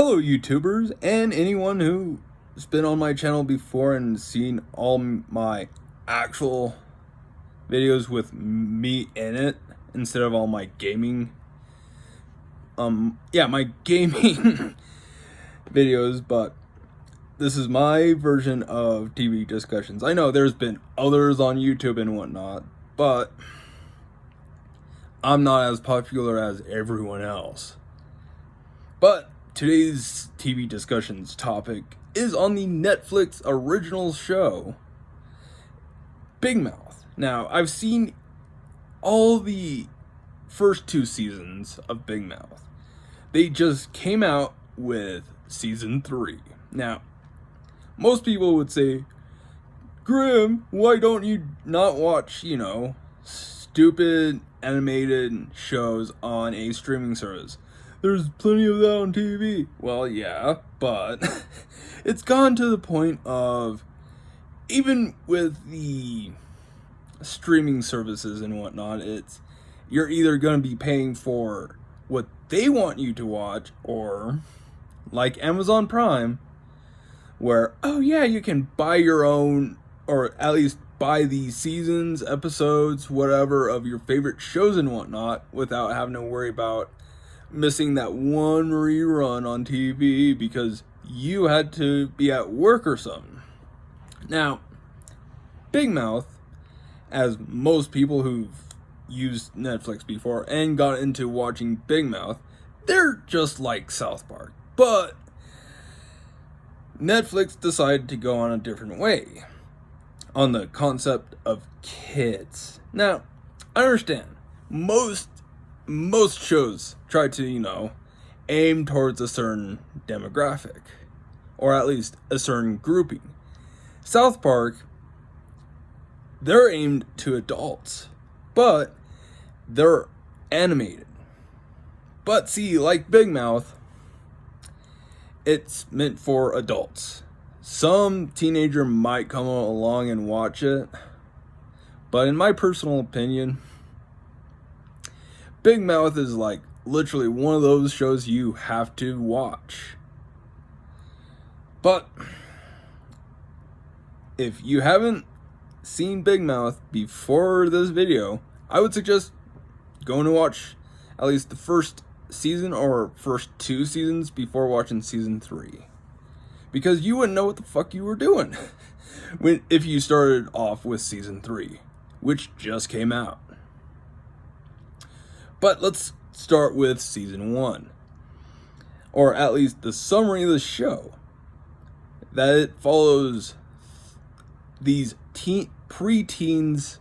Hello, YouTubers, and anyone who's been on my channel before and seen all my actual videos with me in it instead of all my gaming. My gaming videos, but this is my version of TV discussions. I know there's been others on YouTube and whatnot, but I'm not as popular as everyone else. But today's TV discussions topic is on the Netflix original show, Big Mouth. Now, I've seen all the first 2 seasons of Big Mouth. They just came out with season 3. Now, most people would say, Grim, why don't you not watch, stupid animated shows on a streaming service? There's plenty of that on TV. Well, yeah, but it's gone to the point of, even with the streaming services and whatnot, you're either going to be paying for what they want you to watch, or like Amazon Prime, where, oh yeah, you can buy your own, or at least buy the seasons, episodes, whatever, of your favorite shows and whatnot without having to worry about missing that one rerun on TV because you had to be at work or something. Now, Big Mouth, as most people who've used Netflix before and got into watching Big Mouth, they're just like South Park. But Netflix decided to go on a different way on the concept of kids. Now, I understand most shows try to, aim towards a certain demographic, or at least a certain grouping. South Park, they're aimed to adults, but they're animated. But see, like Big Mouth, it's meant for adults. Some teenager might come along and watch it, but in my personal opinion, Big Mouth is like literally one of those shows you have to watch. But if you haven't seen Big Mouth before this video, I would suggest going to watch at least the first season or first 2 seasons before watching season 3. Because you wouldn't know what the fuck you were doing if you started off with season 3, which just came out. But let's start with season 1, or at least the summary of the show. That it follows these preteens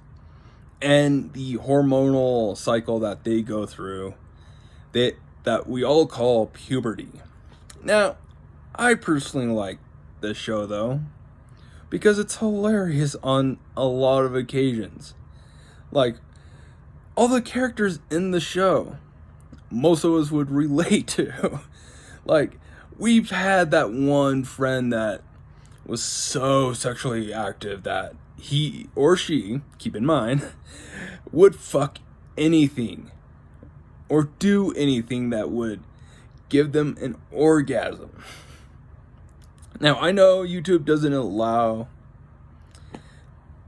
and the hormonal cycle that they go through, that we all call puberty. Now, I personally like this show though, because it's hilarious on a lot of occasions. Like, all the characters in the show, most of us would relate to. Like, we've had that one friend that was so sexually active that he or she, keep in mind, would fuck anything or do anything that would give them an orgasm. Now, I know YouTube doesn't allow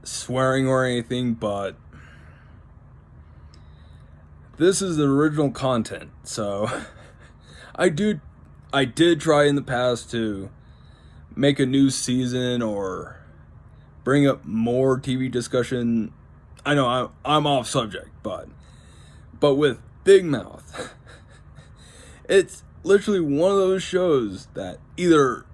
swearing or anything, but this is the original content, so I did try in the past to make a new season or bring up more TV discussion. I know I'm off subject, but with Big Mouth, it's literally one of those shows that either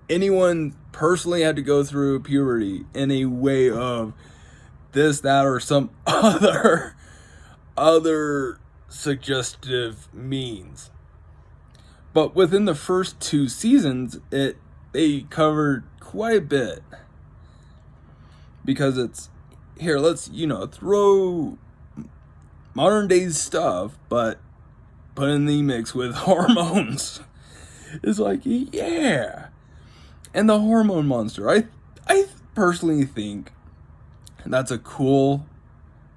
anyone personally had to go through puberty in a way of this, that, or some other suggestive means. But within the first 2 seasons, they covered quite a bit. Because it's, here, let's, throw modern day stuff, but put in the mix with hormones. It's like, yeah. And the hormone monster, I personally think that's a cool,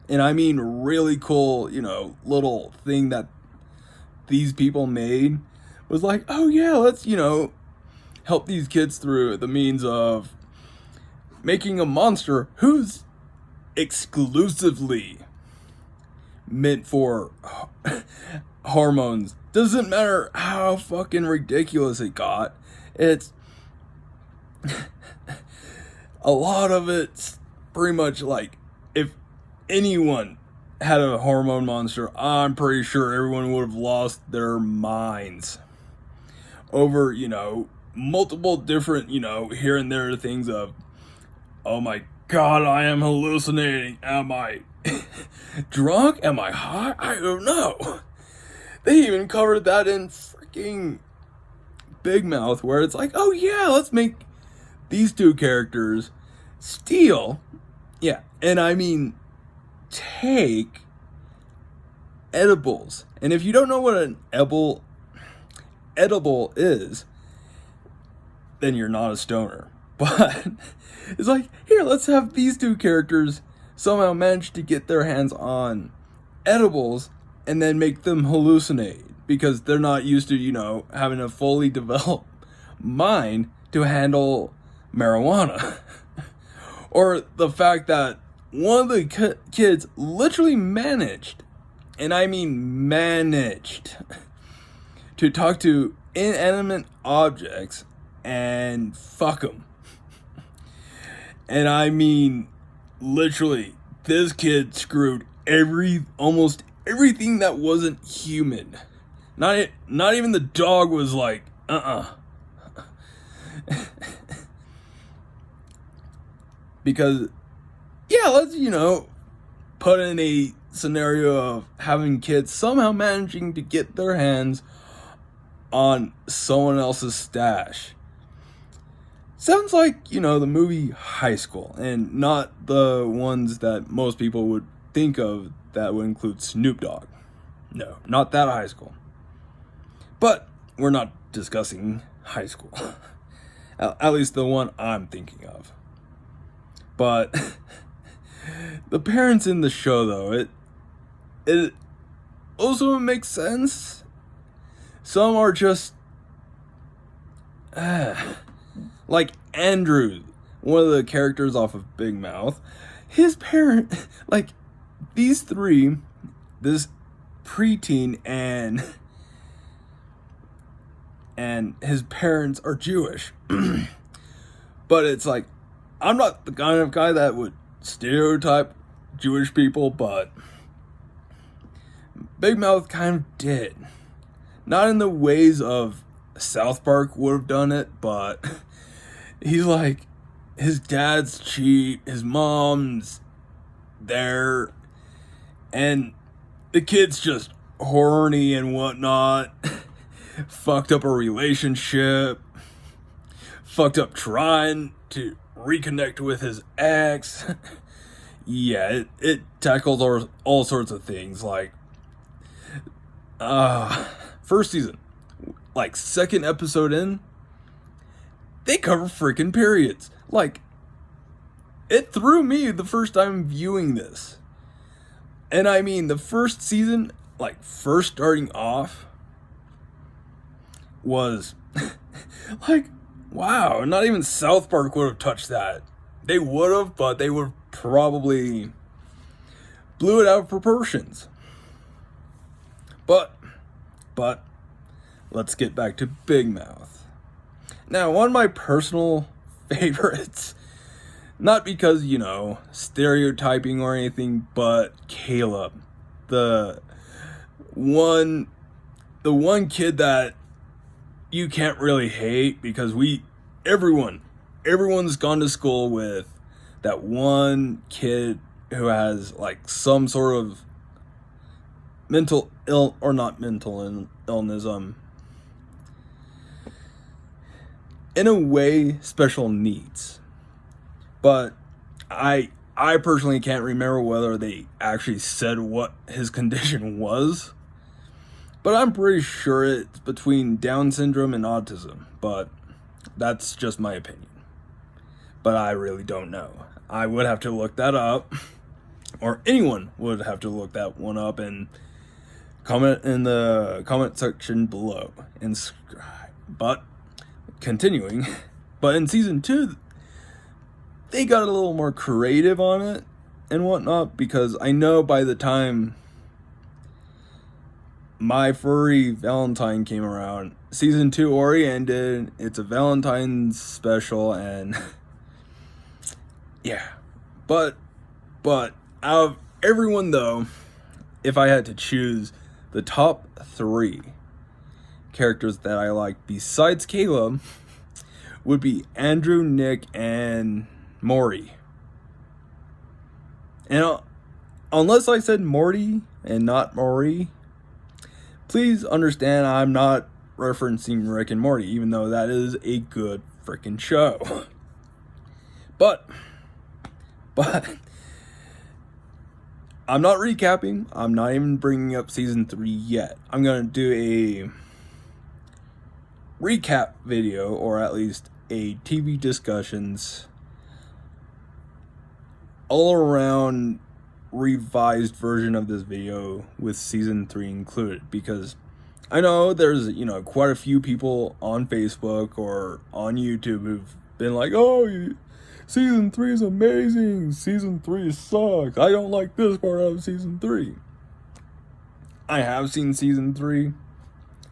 and I mean really cool, little thing that these people made. was like, oh yeah, let's, help these kids through the means of making a monster who's exclusively meant for hormones. Doesn't matter how fucking ridiculous it got. It's a lot of it's pretty much like, if anyone had a hormone monster, I'm pretty sure everyone would have lost their minds over, multiple different, here and there things of, oh my god, I am hallucinating. Am I drunk? Am I high? I don't know. They even covered that in freaking Big Mouth, where it's like, oh yeah, let's make these two characters steal. Yeah, and I mean, take edibles. And if you don't know what an edible is, then you're not a stoner. But it's like, here, let's have these two characters somehow manage to get their hands on edibles and then make them hallucinate because they're not used to, having a fully developed mind to handle marijuana. Or the fact that one of the kids literally managed, and I mean managed, to talk to inanimate objects and fuck them. And I mean, literally, this kid screwed almost everything that wasn't human. Not even the dog was like, Because, yeah, let's, put in a scenario of having kids somehow managing to get their hands on someone else's stash. Sounds like, the movie High School, and not the ones that most people would think of that would include Snoop Dogg. No, not that High School. But we're not discussing High School. At least the one I'm thinking of. But the parents in the show, though, it also makes sense. Some are just like Andrew, one of the characters off of Big Mouth. His parent, like these three, this preteen and his parents are Jewish. But it's like, I'm not the kind of guy that would stereotype Jewish people, but Big Mouth kind of did. Not in the ways of South Park would have done it, but he's like, his dad's cheap, his mom's there, and the kid's just horny and whatnot. Fucked up a relationship. Fucked up trying to reconnect with his ex. Yeah, it tackles all sorts of things. Like, first season, like second episode in, they cover freaking periods. Like, it threw me the first time viewing this. And I mean, the first season, like first starting off, was like, wow, not even South Park would have touched that. They would have, but they would probably blew it out of proportions. But let's get back to Big Mouth. Now, one of my personal favorites, not because, stereotyping or anything, but Caleb. The one kid that you can't really hate, because everyone's gone to school with that one kid who has like some sort of mental illness, in a way, special needs. But I personally can't remember whether they actually said what his condition was. But I'm pretty sure it's between Down syndrome and autism. But that's just my opinion. But I really don't know. I would have to look that up. Or anyone would have to look that one up and Comment in the comment section below and subscribe. But continuing, but in season 2, they got a little more creative on it and whatnot, because I know by the time My Furry Valentine came around, season 2 already ended. It's a Valentine's special, and yeah. But out of everyone though, if I had to choose the top 3 characters that I like besides Caleb, would be Andrew, Nick, and Morty. And unless I said Morty and not Maury, please understand I'm not referencing Rick and Morty, even though that is a good freaking show. But I'm not recapping. I'm not even bringing up season 3 yet. I'm going to do a recap video, or at least a TV discussions all around revised version of this video with season 3 included, because I know there's, quite a few people on Facebook or on YouTube who've been like, oh, season 3 is amazing, season 3 sucks, I don't like this part of season 3. I have seen season 3,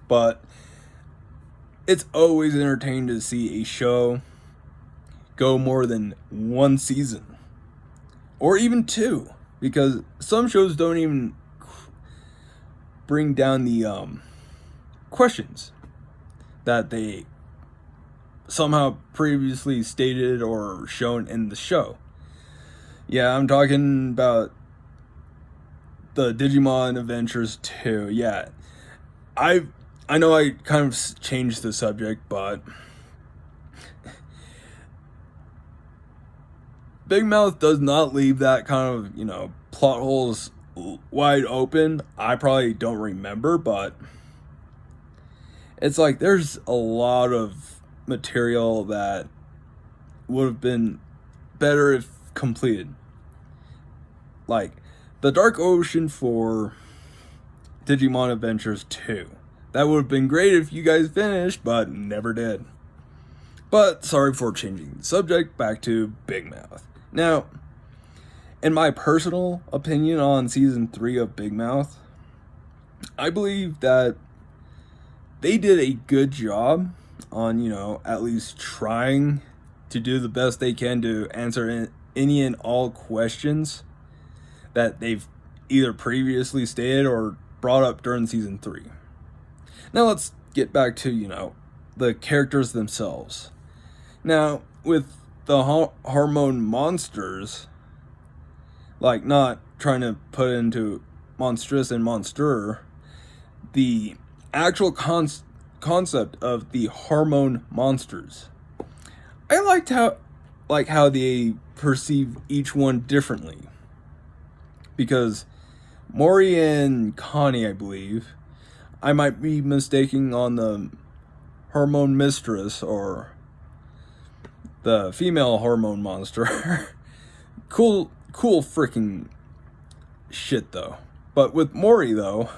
but it's always entertaining to see a show go more than 1 season, or even 2, because some shows don't even bring down the questions that they somehow previously stated or shown in the show. Yeah, I'm talking about the Digimon Adventures 2. Yeah, I know I kind of changed the subject, but Big Mouth does not leave that kind of, plot holes wide open. I probably don't remember, but it's like there's a lot of material that would have been better if completed. Like the Dark Ocean for Digimon Adventures 2. That would have been great if you guys finished, but never did. But sorry for changing the subject, back to Big Mouth. Now, in my personal opinion on season 3 of Big Mouth, I believe that they did a good job on, at least trying to do the best they can to answer any and all questions that they've either previously stated or brought up during season 3. Now let's get back to, the characters themselves. Now, with the hormone monsters, like not trying to put into monstrous and monster, the actual concept of the hormone monsters, I liked how they perceive each one differently, because Mori and Connie, I believe, I might be mistaking on the hormone mistress or the female hormone monster. cool freaking shit though. But with Mori though,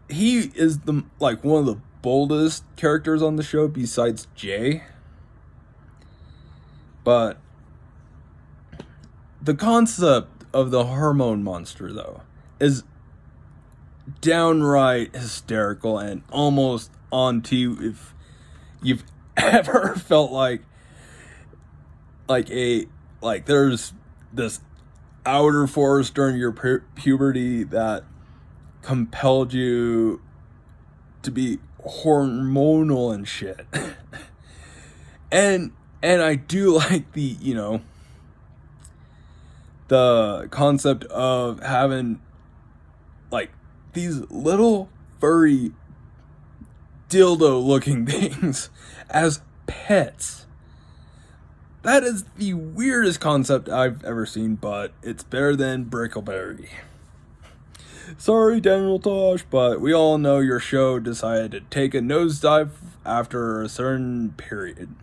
he is one of the boldest characters on the show besides Jay. But the concept of the hormone monster though is downright hysterical and almost on to you if you've ever felt like there's this outer force during your puberty that compelled you to be hormonal and shit. and I do like the the concept of having these little furry dildo looking things as pets. That is the weirdest concept I've ever seen, but it's better than Brickleberry. Sorry, Daniel Tosh, but we all know your show decided to take a nosedive after a certain period.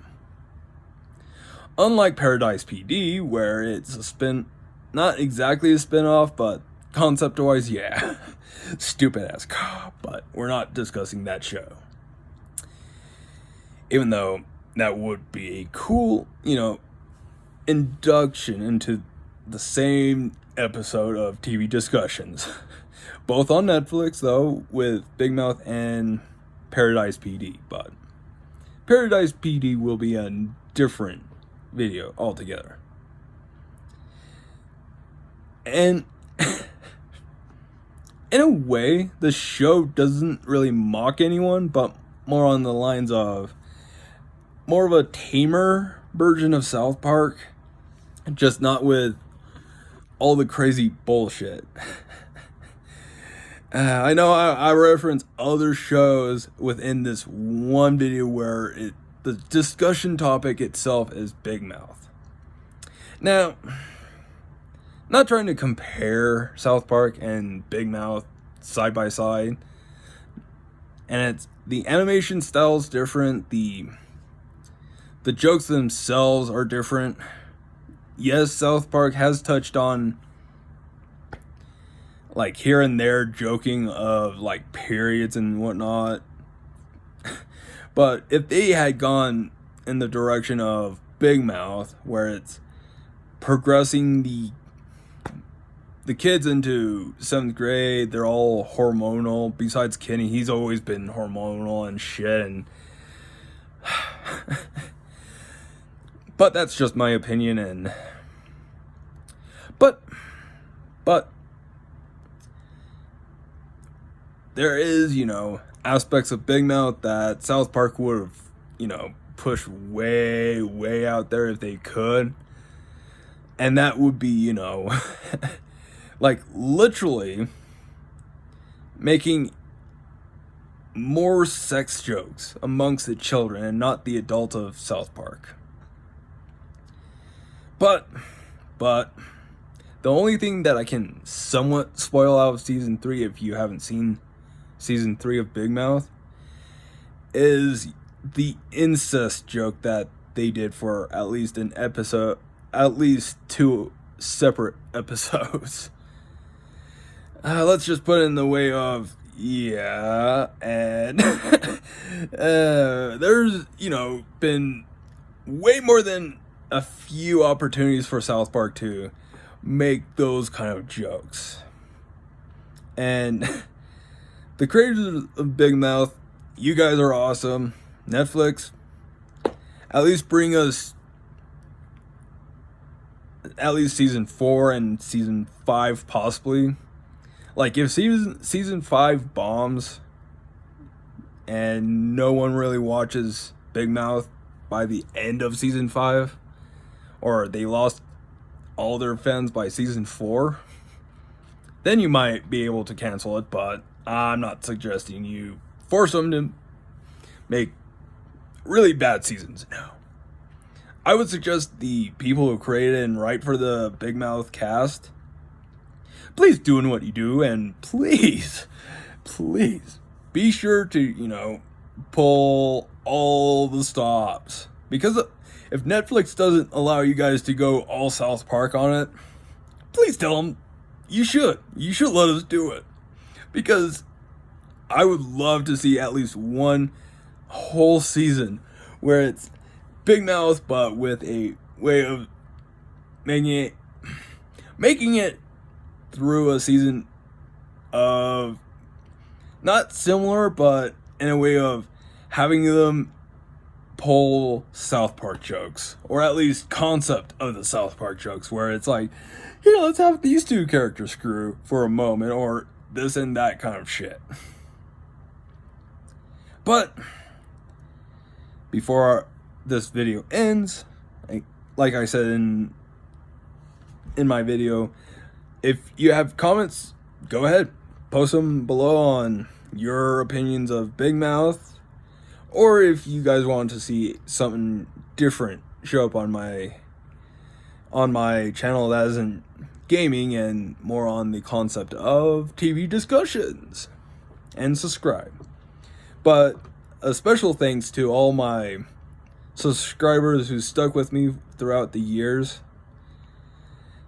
Unlike Paradise PD, where it's not exactly a spin-off, but concept-wise, yeah, stupid ass cop, but we're not discussing that show. Even though that would be a cool, induction into the same episode of TV discussions. Both on Netflix, though, with Big Mouth and Paradise PD, but Paradise PD will be a different video altogether. And in a way, the show doesn't really mock anyone, but more on the lines of more of a tamer version of South Park, just not with all the crazy bullshit. I know I reference other shows within this one video where the discussion topic itself is Big Mouth. Now, not trying to compare South Park and Big Mouth side by side, and the animation style's different, the jokes themselves are different. Yes, South Park has touched on, like, here and there joking of, like, periods and whatnot. But if they had gone in the direction of Big Mouth, where it's progressing the kids into 7th grade, they're all hormonal. Besides Kenny, he's always been hormonal and shit. And but that's just my opinion. And but there is, aspects of Big Mouth that South Park would have, pushed way, way out there if they could. And that would be, like, literally making more sex jokes amongst the children and not the adults of South Park. But the only thing that I can somewhat spoil out of season 3, if you haven't seen season 3 of Big Mouth, is the incest joke that they did for at least an episode, at least 2 separate episodes. Let's just put it in the way of, and there's, been way more than a few opportunities for South Park to make those kind of jokes. And the creators of Big Mouth, you guys are awesome. Netflix, at least bring us at least season 4 and season 5 possibly. Like, if season 5 bombs and no one really watches Big Mouth by the end of season 5, or they lost all their fans by season 4, then you might be able to cancel it. But I'm not suggesting you force them to make really bad seasons. No. I would suggest the people who created and write for the Big Mouth cast, please doing what you do, and please be sure to, pull all the stops. Because if Netflix doesn't allow you guys to go all South Park on it, please tell them you should. You should let us do it. Because I would love to see at least one whole season where it's Big Mouth, but with a way of making it through a season of not similar, but in a way of having them pull South Park jokes, or at least concept of the South Park jokes, where it's like, let's have these 2 characters screw for a moment, or this and that kind of shit. But before this video ends, like I said in my video, if you have comments, go ahead, post them below on your opinions of Big Mouth, or if you guys want to see something different show up on my channel that isn't gaming and more on the concept of TV discussions, and subscribe. But a special thanks to all my subscribers who stuck with me throughout the years,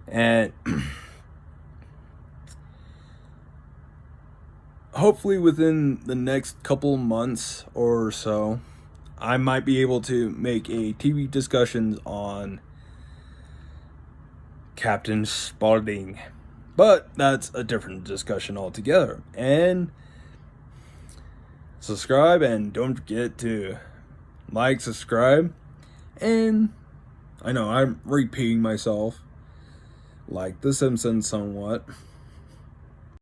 and hopefully within the next couple months or so, I might be able to make a TV discussions on Captain Spaulding. But that's a different discussion altogether. And subscribe, and don't forget to like, subscribe, and I know I'm repeating myself, like The Simpsons somewhat.